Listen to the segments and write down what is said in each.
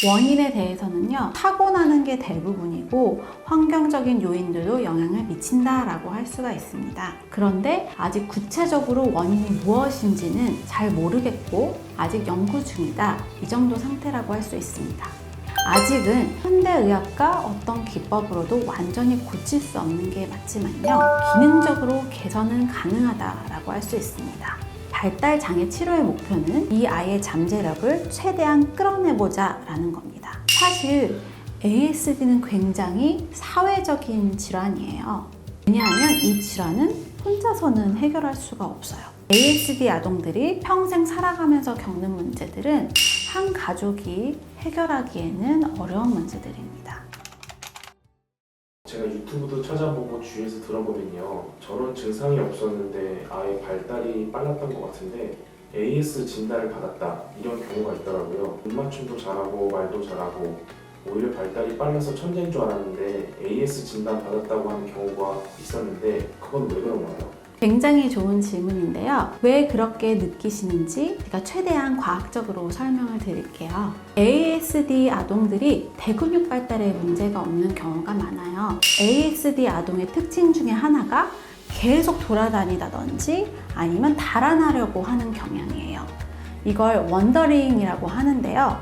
원인에 대해서는요, 타고나는 게 대부분이고 환경적인 요인들도 영향을 미친다라고 할 수가 있습니다. 그런데 아직 구체적으로 원인이 무엇인지는 잘 모르겠고 아직 연구 중이다, 이 정도 상태라고 할 수 있습니다. 아직은 현대의학과 어떤 기법으로도 완전히 고칠 수 없는 게 맞지만요, 기능적으로 개선은 가능하다라고 할 수 있습니다. 발달 장애 치료의 목표는 이 아이의 잠재력을 최대한 끌어내보자 라는 겁니다. 사실 ASD는 굉장히 사회적인 질환이에요. 왜냐하면 이 질환은 혼자서는 해결할 수가 없어요. ASD 아동들이 평생 살아가면서 겪는 문제들은 한 가족이 해결하기에는 어려운 문제들입니다. 제가 유튜브도 찾아보고 주위에서 들어보면요, 저런 증상이 없었는데 아예 발달이 빨랐던 것 같은데 AS 진단을 받았다, 이런 경우가 있더라고요. 입맞춤도 잘하고 말도 잘하고 오히려 발달이 빨라서 천재인 줄 알았는데 AS 진단 받았다고 하는 경우가 있었는데 그건 왜 그런가요? 굉장히 좋은 질문인데요. 왜 그렇게 느끼시는지 제가 최대한 과학적으로 설명을 드릴게요. ASD 아동들이 대근육 발달에 문제가 없는 경우가 많아요. ASD 아동의 특징 중에 하나가 계속 돌아다니다든지 아니면 달아나려고 하는 경향이에요. 이걸 원더링이라고 하는데요.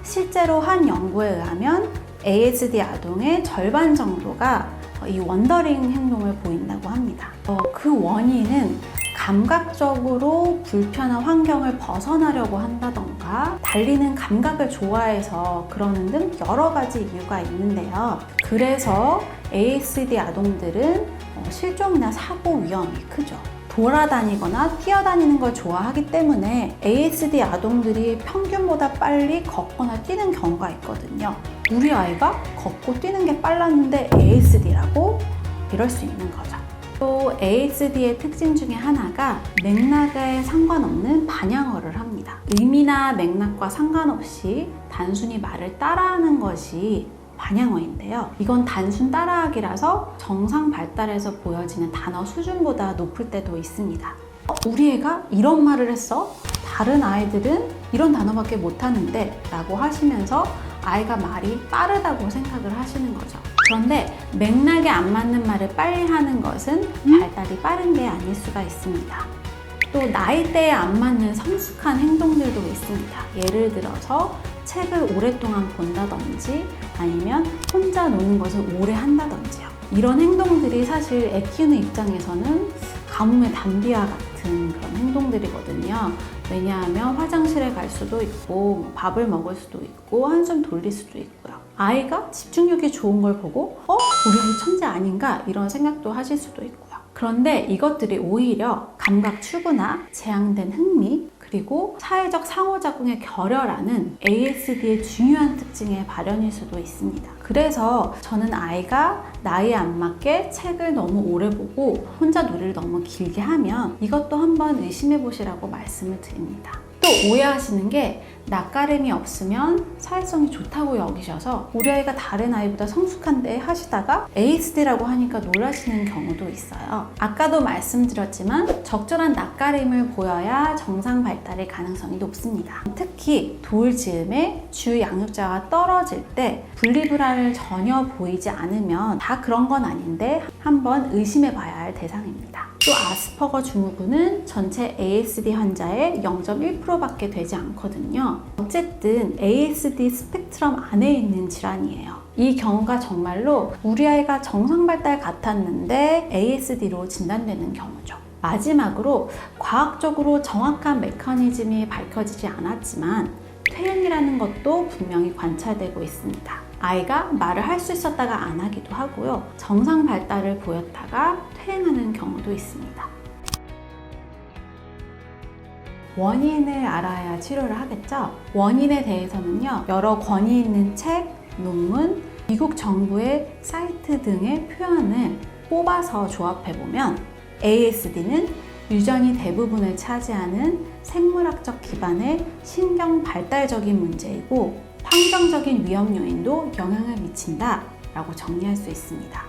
실제로 한 연구에 의하면 ASD 아동의 절반 정도가 이 원더링 행동을 보인다고 합니다. 그 원인은 감각적으로 불편한 환경을 벗어나려고 한다던가 달리는 감각을 좋아해서 그러는 등 여러 가지 이유가 있는데요. 그래서 ASD 아동들은 실종이나 사고 위험이 크죠. 돌아다니거나 뛰어다니는 걸 좋아하기 때문에 ASD 아동들이 평균보다 빨리 걷거나 뛰는 경우가 있거든요. 우리 아이가 걷고 뛰는 게 빨랐는데 ASD라고? 이럴 수 있는 거죠. 또 ASD의 특징 중에 하나가 맥락에 상관없는 반향어를 합니다. 의미나 맥락과 상관없이 단순히 말을 따라하는 것이 반향어인데요. 이건 단순 따라하기라서 정상 발달에서 보여지는 단어 수준보다 높을 때도 있습니다. 우리 애가 이런 말을 했어? 다른 아이들은 이런 단어밖에 못하는데 라고 하시면서 아이가 말이 빠르다고 생각을 하시는 거죠. 그런데 맥락에 안 맞는 말을 빨리 하는 것은 발달이 빠른 게 아닐 수가 있습니다. 또 나이대에 안 맞는 성숙한 행동들도 있습니다. 예를 들어서 책을 오랫동안 본다든지 아니면 혼자 노는 것을 오래 한다든지요. 이런 행동들이 사실 애 키우는 입장에서는 가뭄의 단비와 같은 그런 행동들이거든요. 왜냐하면 화장실에 갈 수도 있고 밥을 먹을 수도 있고 한숨 돌릴 수도 있고요. 아이가 집중력이 좋은 걸 보고 우리 아이 천재 아닌가 이런 생각도 하실 수도 있고요. 그런데 이것들이 오히려 감각 추구나 제한된 흥미 그리고 사회적 상호작용에 결여라는 ASD의 중요한 특징의 발현일 수도 있습니다. 그래서 저는 아이가 나이에 안 맞게 책을 너무 오래 보고 혼자 놀이를 너무 길게 하면 이것도 한번 의심해 보시라고 말씀을 드립니다. 또 오해하시는 게 낯가림이 없으면 사회성이 좋다고 여기셔서 우리 아이가 다른 아이보다 성숙한데 하시다가 ASD라고 하니까 놀라시는 경우도 있어요. 아까도 말씀드렸지만 적절한 낯가림을 보여야 정상 발달의 가능성이 높습니다. 특히 돌 즈음에 주 양육자가 떨어질 때 분리불안을 전혀 보이지 않으면 다 그런 건 아닌데 한번 의심해 봐야 할 대상입니다. 또 아스퍼거 증후군은 전체 ASD 환자의 0.1%밖에 되지 않거든요. 어쨌든 ASD 스펙트럼 안에 있는 질환이에요. 이 경우가 정말로 우리 아이가 정상 발달 같았는데 ASD로 진단되는 경우죠. 마지막으로 과학적으로 정확한 메커니즘이 밝혀지지 않았지만 퇴행이라는 것도 분명히 관찰되고 있습니다. 아이가 말을 할 수 있었다가 안 하기도 하고요. 정상 발달을 보였다가 퇴행하는 경우도 있습니다. 원인을 알아야 치료를 하겠죠? 원인에 대해서는요, 여러 권위 있는 책, 논문, 미국 정부의 사이트 등의 표현을 뽑아서 조합해보면 ASD는 유전이 대부분을 차지하는 생물학적 기반의 신경 발달적인 문제이고 환경적인 위험 요인도 영향을 미친다 라고 정리할 수 있습니다.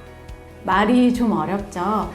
말이 좀 어렵죠.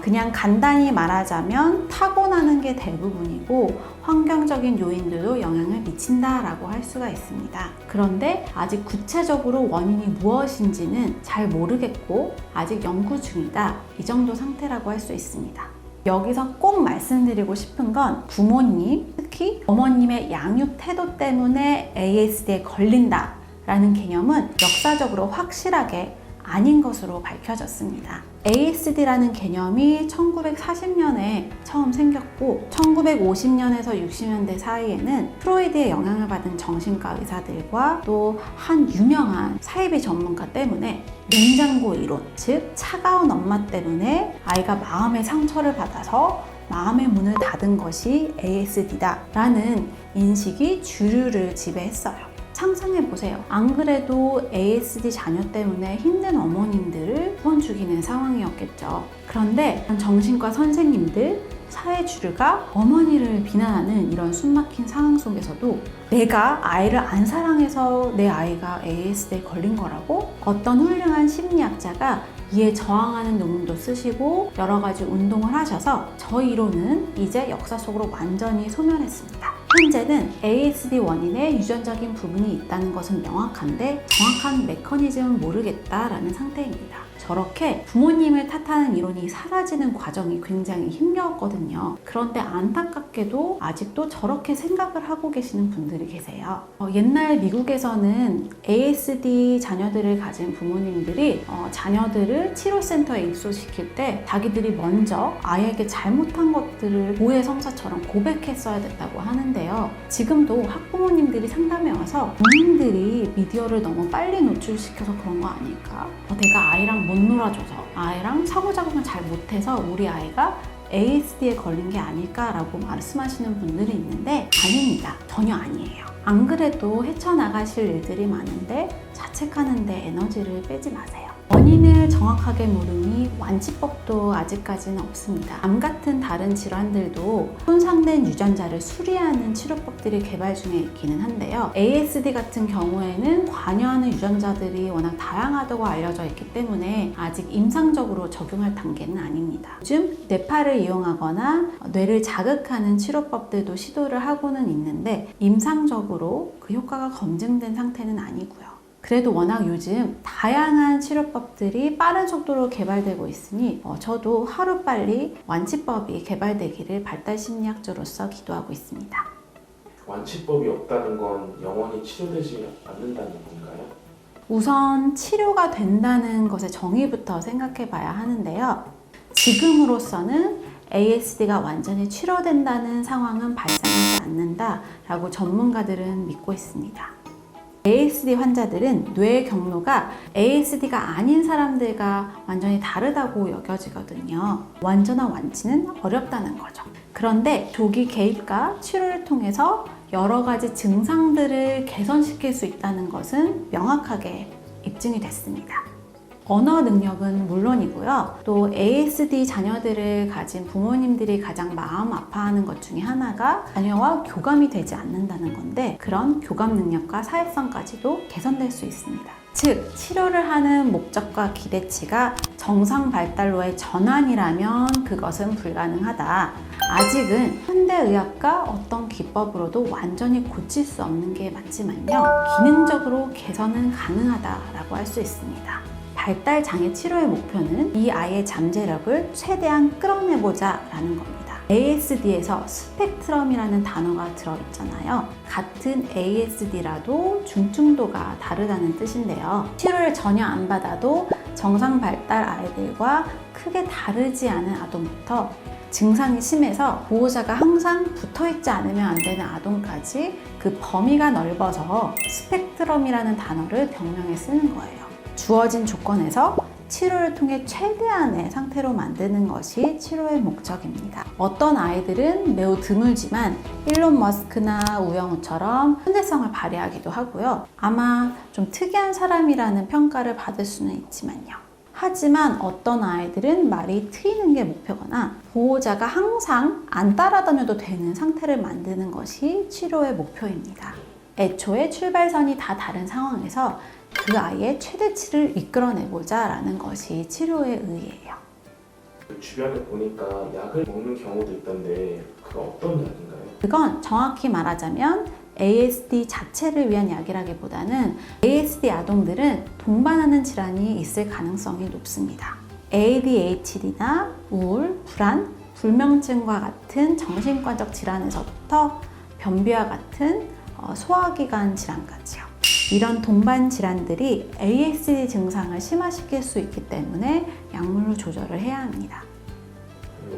그냥 간단히 말하자면 타고나는 게 대부분이고 환경적인 요인들도 영향을 미친다라고 할 수가 있습니다. 그런데 아직 구체적으로 원인이 무엇인지는 잘 모르겠고 아직 연구 중이다. 이 정도 상태라고 할 수 있습니다. 여기서 꼭 말씀드리고 싶은 건 부모님, 특히 어머님의 양육 태도 때문에 ASD에 걸린다 라는 개념은 역사적으로 확실하게 아닌 것으로 밝혀졌습니다. ASD라는 개념이 1940년에 처음 생겼고 1950년에서 60년대 사이에는 프로이드의 영향을 받은 정신과 의사들과 또 한 유명한 사이비 전문가 때문에 냉장고 이론, 즉 차가운 엄마 때문에 아이가 마음의 상처를 받아서 마음의 문을 닫은 것이 ASD다 라는 인식이 주류를 지배했어요. 상상해보세요. 안 그래도 ASD 자녀 때문에 힘든 어머님들을 후원 죽이는 상황이었겠죠. 그런데 정신과 선생님들, 사회 주류가 어머니를 비난하는 이런 숨막힌 상황 속에서도 내가 아이를 안 사랑해서 내 아이가 ASD에 걸린 거라고? 어떤 훌륭한 심리학자가 이에 저항하는 논문도 쓰시고 여러 가지 운동을 하셔서 저 이론은 이제 역사 속으로 완전히 소멸했습니다. 현재는 ASD 원인에 유전적인 부분이 있다는 것은 명확한데 정확한 메커니즘은 모르겠다라는 상태입니다. 저렇게 부모님을 탓하는 이론이 사라지는 과정이 굉장히 힘겨웠거든요. 그런데 안타깝게도 아직도 저렇게 생각을 하고 계시는 분들이 계세요. 옛날 미국에서는 ASD 자녀들을 가진 부모님들이 자녀들을 치료센터에 입소시킬 때 자기들이 먼저 아이에게 잘못한 것들을 고해 성사처럼 고백했어야 됐다고 하는데요. 지금도 학부모님들이 상담해 와서 본인들이 미디어를 너무 빨리 노출시켜서 그런 거 아닐까? 내가 아이랑 못 놀아줘서 아이랑 상호작용을 잘 못해서 우리 아이가 ASD에 걸린 게 아닐까라고 말씀하시는 분들이 있는데 아닙니다. 전혀 아니에요. 안 그래도 헤쳐나가실 일들이 많은데 자책하는데 에너지를 빼지 마세요. 원인을 정확하게 모르니 완치법도 아직까지는 없습니다. 암 같은 다른 질환들도 손상된 유전자를 수리하는 치료법들이 개발 중에 있기는 한데요. ASD 같은 경우에는 관여하는 유전자들이 워낙 다양하다고 알려져 있기 때문에 아직 임상적으로 적용할 단계는 아닙니다. 요즘 뇌파를 이용하거나 뇌를 자극하는 치료법들도 시도를 하고는 있는데 임상적으로 그 효과가 검증된 상태는 아니고요. 그래도 워낙 요즘 다양한 치료법들이 빠른 속도로 개발되고 있으니 저도 하루빨리 완치법이 개발되기를 발달심리학자로서 기도하고 있습니다. 완치법이 없다는 건 영원히 치료되지 않는다는 건가요? 우선 치료가 된다는 것의 정의부터 생각해 봐야 하는데요. 지금으로서는 ASD가 완전히 치료된다는 상황은 발생하지 않는다라고 전문가들은 믿고 있습니다. ASD 환자들은 뇌 경로가 ASD가 아닌 사람들과 완전히 다르다고 여겨지거든요. 완전한 완치는 어렵다는 거죠. 그런데 조기 개입과 치료를 통해서 여러 가지 증상들을 개선시킬 수 있다는 것은 명확하게 입증이 됐습니다. 언어 능력은 물론이고요. 또 ASD 자녀들을 가진 부모님들이 가장 마음 아파하는 것 중에 하나가 자녀와 교감이 되지 않는다는 건데 그런 교감 능력과 사회성까지도 개선될 수 있습니다. 즉, 치료를 하는 목적과 기대치가 정상 발달로의 전환이라면 그것은 불가능하다. 아직은 현대의학과 어떤 기법으로도 완전히 고칠 수 없는 게 맞지만요. 기능적으로 개선은 가능하다라고 할 수 있습니다. 발달 장애 치료의 목표는 이 아이의 잠재력을 최대한 끌어내보자 라는 겁니다. ASD에서 스펙트럼이라는 단어가 들어있잖아요. 같은 ASD라도 중증도가 다르다는 뜻인데요. 치료를 전혀 안 받아도 정상 발달 아이들과 크게 다르지 않은 아동부터 증상이 심해서 보호자가 항상 붙어있지 않으면 안 되는 아동까지 그 범위가 넓어서 스펙트럼이라는 단어를 병명에 쓰는 거예요. 주어진 조건에서 치료를 통해 최대한의 상태로 만드는 것이 치료의 목적입니다. 어떤 아이들은 매우 드물지만 일론 머스크나 우영우처럼 천재성을 발휘하기도 하고요. 아마 좀 특이한 사람이라는 평가를 받을 수는 있지만요. 하지만 어떤 아이들은 말이 트이는 게 목표거나 보호자가 항상 안 따라다녀도 되는 상태를 만드는 것이 치료의 목표입니다. 애초에 출발선이 다 다른 상황에서 그 아이의 최대치를 이끌어내보자 라는 것이 치료의 의의예요. 주변에 보니까 약을 먹는 경우도 있던데 그건 어떤 약인가요? 그건 정확히 말하자면 ASD 자체를 위한 약이라기보다는 ASD 아동들은 동반하는 질환이 있을 가능성이 높습니다. ADHD나 우울, 불안, 불면증과 같은 정신과적 질환에서부터 변비와 같은 소화기관 질환까지요. 이런 동반 질환들이 ASD 증상을 심화시킬 수 있기 때문에 약물로 조절을 해야 합니다.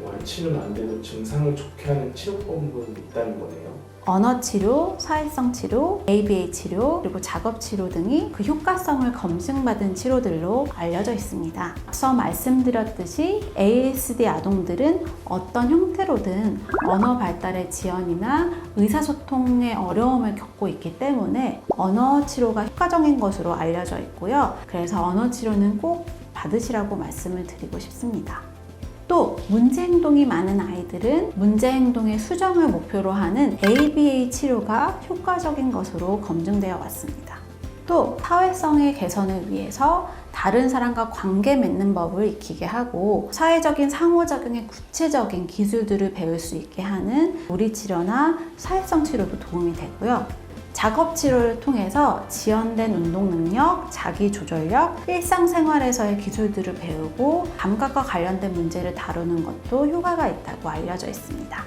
완치는 안 돼도 증상을 좋게 하는 치료법은 있다는 거네요. 언어 치료, 사회성 치료, ABA 치료, 그리고 작업 치료 등이 그 효과성을 검증받은 치료들로 알려져 있습니다. 앞서 말씀드렸듯이 ASD 아동들은 어떤 형태로든 언어 발달의 지연이나 의사소통의 어려움을 겪고 있기 때문에 언어 치료가 효과적인 것으로 알려져 있고요. 그래서 언어 치료는 꼭 받으시라고 말씀을 드리고 싶습니다. 또 문제 행동이 많은 아이들은 문제 행동의 수정을 목표로 하는 ABA 치료가 효과적인 것으로 검증되어 왔습니다. 또 사회성의 개선을 위해서 다른 사람과 관계 맺는 법을 익히게 하고 사회적인 상호작용의 구체적인 기술들을 배울 수 있게 하는 놀이치료나 사회성 치료도 도움이 되고요. 작업 치료를 통해서 지연된 운동 능력, 자기 조절력, 일상생활에서의 기술들을 배우고 감각과 관련된 문제를 다루는 것도 효과가 있다고 알려져 있습니다.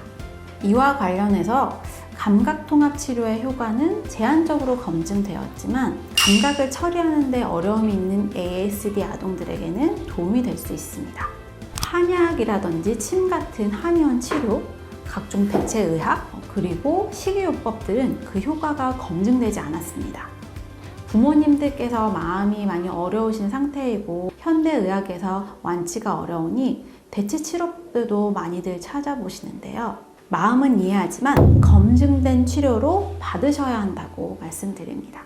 이와 관련해서 감각통합 치료의 효과는 제한적으로 검증되었지만 감각을 처리하는 데 어려움이 있는 ASD 아동들에게는 도움이 될 수 있습니다. 한약이라든지 침 같은 한의원 치료, 각종 대체의학, 그리고 식이요법들은 그 효과가 검증되지 않았습니다. 부모님들께서 마음이 많이 어려우신 상태이고 현대의학에서 완치가 어려우니 대체 치료법들도 많이들 찾아보시는데요. 마음은 이해하지만 검증된 치료로 받으셔야 한다고 말씀드립니다.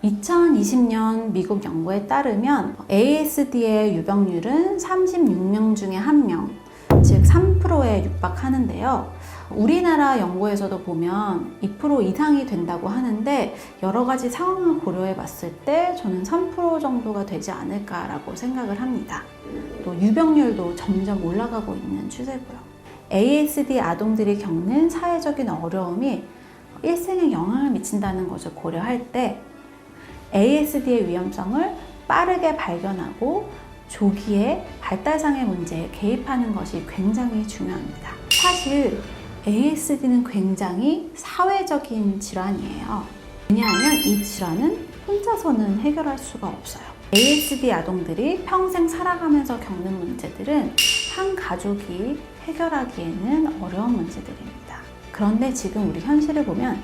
2020년 미국 연구에 따르면 ASD의 유병률은 36명 중에 1명, 즉 3%에 육박하는데요. 우리나라 연구에서도 보면 2% 이상이 된다고 하는데 여러 가지 상황을 고려해 봤을 때 저는 3% 정도가 되지 않을까라고 생각을 합니다. 또 유병률도 점점 올라가고 있는 추세고요. ASD 아동들이 겪는 사회적인 어려움이 일생에 영향을 미친다는 것을 고려할 때 ASD의 위험성을 빠르게 발견하고 조기에 발달장애 문제에 개입하는 것이 굉장히 중요합니다. 사실 ASD는 굉장히 사회적인 질환이에요. 왜냐하면 이 질환은 혼자서는 해결할 수가 없어요. ASD 아동들이 평생 살아가면서 겪는 문제들은 한 가족이 해결하기에는 어려운 문제들입니다. 그런데 지금 우리 현실을 보면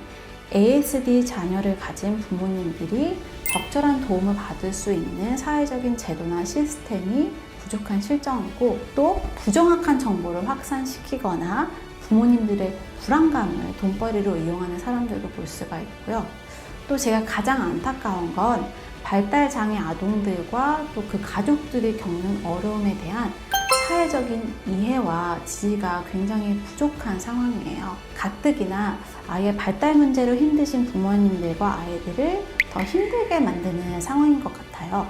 ASD 자녀를 가진 부모님들이 적절한 도움을 받을 수 있는 사회적인 제도나 시스템이 부족한 실정이고 또 부정확한 정보를 확산시키거나 부모님들의 불안감을 돈벌이로 이용하는 사람들도 볼 수가 있고요. 또 제가 가장 안타까운 건 발달장애 아동들과 또 그 가족들이 겪는 어려움에 대한 사회적인 이해와 지지가 굉장히 부족한 상황이에요. 가뜩이나 아이의 발달 문제로 힘드신 부모님들과 아이들을 더 힘들게 만드는 상황인 것 같아요.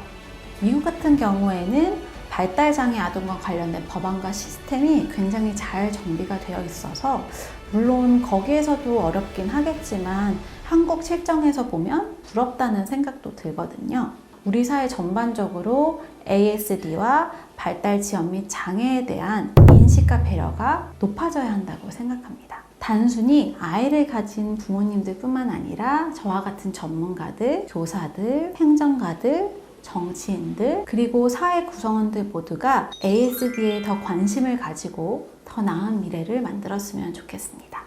미국 같은 경우에는 발달장애 아동과 관련된 법안과 시스템이 굉장히 잘 정비가 되어 있어서 물론 거기에서도 어렵긴 하겠지만 한국 실정에서 보면 부럽다는 생각도 들거든요. 우리 사회 전반적으로 ASD와 발달 지연 및 장애에 대한 인식과 배려가 높아져야 한다고 생각합니다. 단순히 아이를 가진 부모님들 뿐만 아니라 저와 같은 전문가들, 교사들, 행정가들, 정치인들, 그리고 사회 구성원들 모두가 ASD에 더 관심을 가지고 더 나은 미래를 만들었으면 좋겠습니다.